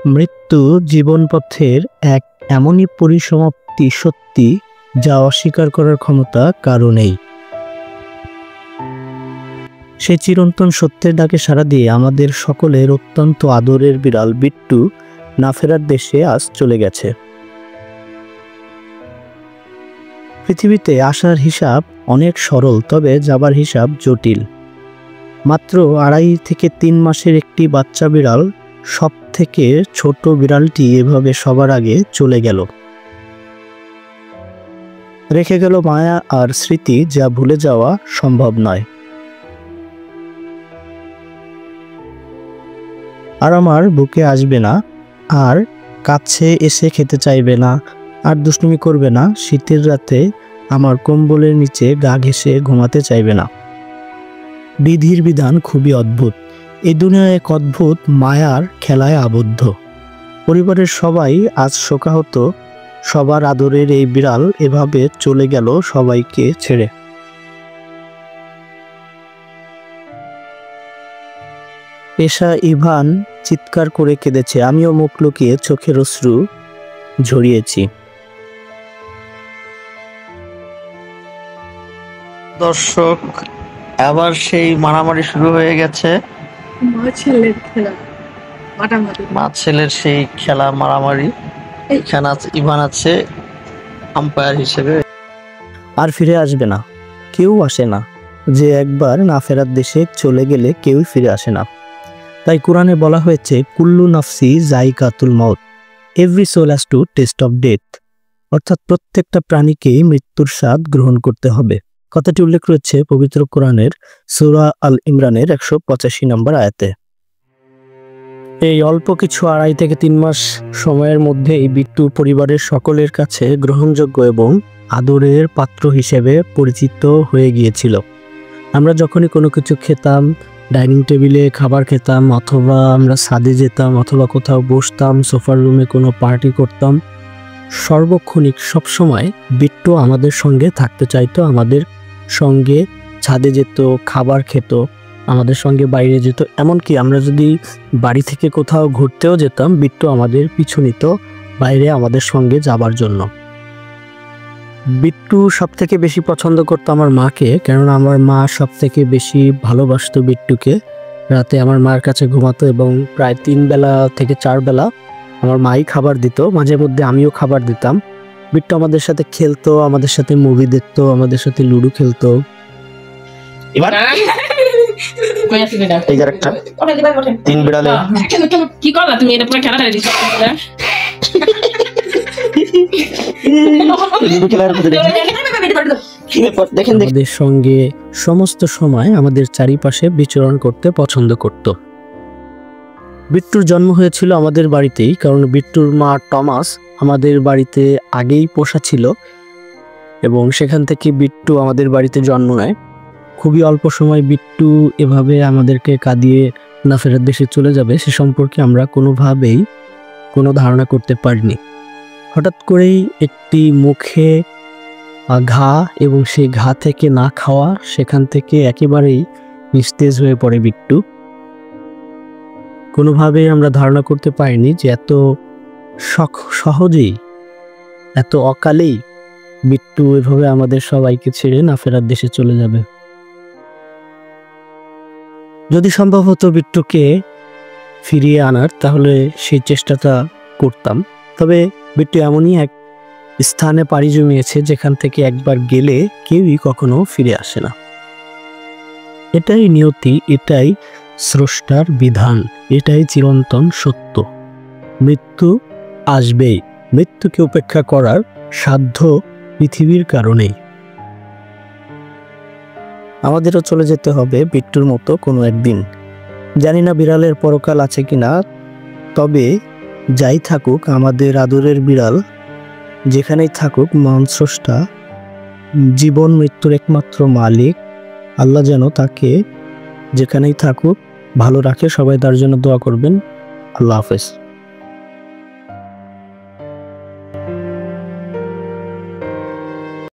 মৃত্যু জীবনপথের এক এমনই পরিসমাপ্তি সত্যি যা অস্বীকার করার ক্ষমতা কারো নেই। সেই চিরন্তন সত্যের ডাকে সাড়া দিয়ে আমাদের সকলের অত্যন্ত আদরের বিড়াল বিট্টু না ফেরার দেশে আজ চলে গেছে। পৃথিবীতে আসার হিসাব অনেক সরল, তবে যাবার হিসাব জটিল। মাত্র 2.5 থেকে 3 মাসের একটি বাচ্চা বিড়াল, সব থেকে ছোট বিড়ালটি এভাবে সবার আগে চলে গেল, রেখে গেল মায়া আর স্মৃতি যা ভুলে যাওয়া সম্ভব নয়। আর আমার বুকে আসবে না, আর কাছে এসে খেতে চাইবে না, আর দুষ্টুমি করবে না, শীতের রাতে আমার কম্বলের নিচে গা ঘেঁষে ঘুমাতে চাইবে না। বিধির বিধান খুবই অদ্ভুত। এই দুনিয়ায় এক অদ্ভুত মায়ার খেলায় আবদ্ধ। পরিবারের সবাই আজ শোকাহত। সবার আদরের এই বিড়াল এভাবে চলে গেল সবাইকে ছেড়ে। পেশা ইভান চিৎকার করে কেঁদেছে, আমিও মুখ লুকিয়ে চোখের অশ্রু ঝরিয়েছি। দর্শক, আবার সেই মারামারি শুরু হয়ে গেছে। মা ছেলের সেই খেলা মারামারি। এখানে ইভান আছে আম্পায়ার হিসেবে। আর ফিরে আসবে না, কেউ আসে না। যে একবার না ফেরার দেশে চলে গেলে কেউই ফিরে আসে না। তাই কোরআনে বলা হয়েছে, কুল্লু নাফসি যায়কাতুল মাউত, every soul has to test of death. অর্থাৎ প্রত্যেকটা প্রাণীকেই মৃত্যুর স্বাদ গ্রহণ করতে হবে। কথাটি উল্লেখ রয়েছে পবিত্র কোরআনের সূরা আল ইমরানের 185 নম্বর আয়াতে। এই অল্প কিছু 2.5 থেকে 3 মাস সময়ের মধ্যে এই বিট্টু পরিবারের সকলের কাছে গ্রহণযোগ্য এবং আদরের পাত্র হিসেবে পরিচিত হয়ে গিয়েছিল। আমরা যখনই কোনো কিছু খেতাম, ডাইনিং টেবিলে খাবার খেতাম, অথবা আমরা ছাদে যেতাম, অথবা কোথাও বসতাম, সোফার রুমে কোনো পার্টি করতাম, সর্বক্ষণিক সবসময় বিট্টু আমাদের সঙ্গে থাকতে চাইতো। আমাদের সঙ্গে ছাদে যেত, খাবার খেত, আমাদের সঙ্গে বাইরে যেত। এমনকি আমরা যদি বাড়ি থেকে কোথাও ঘুরতেও যেতাম, বিট্টু আমাদের পিছু নিত বাইরে আমাদের সঙ্গে যাবার জন্য। বিট্টু সব থেকে বেশি পছন্দ করতো আমার মাকে, কেননা আমার মা সব থেকে বেশি ভালোবাসতো বিট্টুকে। রাতে আমার মায়ের কাছে ঘুমাতো এবং প্রায় 3 বেলা থেকে 4 বেলা আমার মাই খাবার দিত। মাঝে মধ্যে আমিও খাবার দিতাম। বিট্টু আমাদের সাথে খেলতো, আমাদের সাথে মুভি দেখতো, আমাদের সাথে লুডো খেলতো। এবার এই যে একটা 3 বিড়ালে কি করলা তুমি? এটা পুরো খেলাটা রেডি আমাদের সঙ্গে সমস্ত সময় আমাদের চারিপাশে বিচরণ করতে পছন্দ করত। বিট্টুর জন্ম হয়েছিল আমাদের বাড়িতেই, কারণ বিট্টুর মা টমাস আমাদের বাড়িতে আগেই পোষা ছিল এবং সেখান থেকে বিট্টু আমাদের বাড়িতে জন্ম নেয়। খুবই অল্প সময় বিট্টু এভাবে আমাদেরকে কাঁদিয়ে না ফেরার দেশে চলে যাবে সে সম্পর্কে আমরা কোনোভাবেই কোনো ধারণা করতে পারিনি। হঠাৎ করেই একটি মুখে ঘা এবং সেই ঘা থেকে না খাওয়া, সেখান থেকে একেবারেই নিস্তেজ হয়ে পড়ে বিট্টু। কোনোভাবেই আমরা ধারণা করতে পারিনি যে এত সহজেই, এত অকালেই বিট্টু এভাবে আমাদের সবাইকে ছেড়ে না ফেরার দেশে চলে যাবে। যদি সম্ভব হতো বিট্টুকে ফিরিয়ে আনার, তাহলে সেই চেষ্টাটা করতাম। তবে বিট্টু এমনই এক স্থানে পাড়ি জমিয়েছে যেখান থেকে একবার গেলে কেউই কখনো ফিরে আসে না। এটাই নিয়তি, এটাই স্রষ্টার বিধান, এটাই চিরন্তন সত্য। মৃত্যু আসবেই। মৃত্যুকে উপেক্ষা করার সাধ্য পৃথিবীর কারণেই। আমাদেরও চলে যেতে হবে বিট্টুর মতো কোনো একদিন। জানি না বিড়ালের পরকাল আছে কিনা, তবে যাই থাকুক আমাদের আদরের বিড়াল, যেখানেই থাকুক মহান স্রষ্টা, জীবন মৃত্যুর একমাত্র মালিক, আল্লাহ যেন তাকে যেখানেই থাকুক ভালো রাখে। সবাই তার জন্য দোয়া করবেন। আল্লাহ হাফেজ।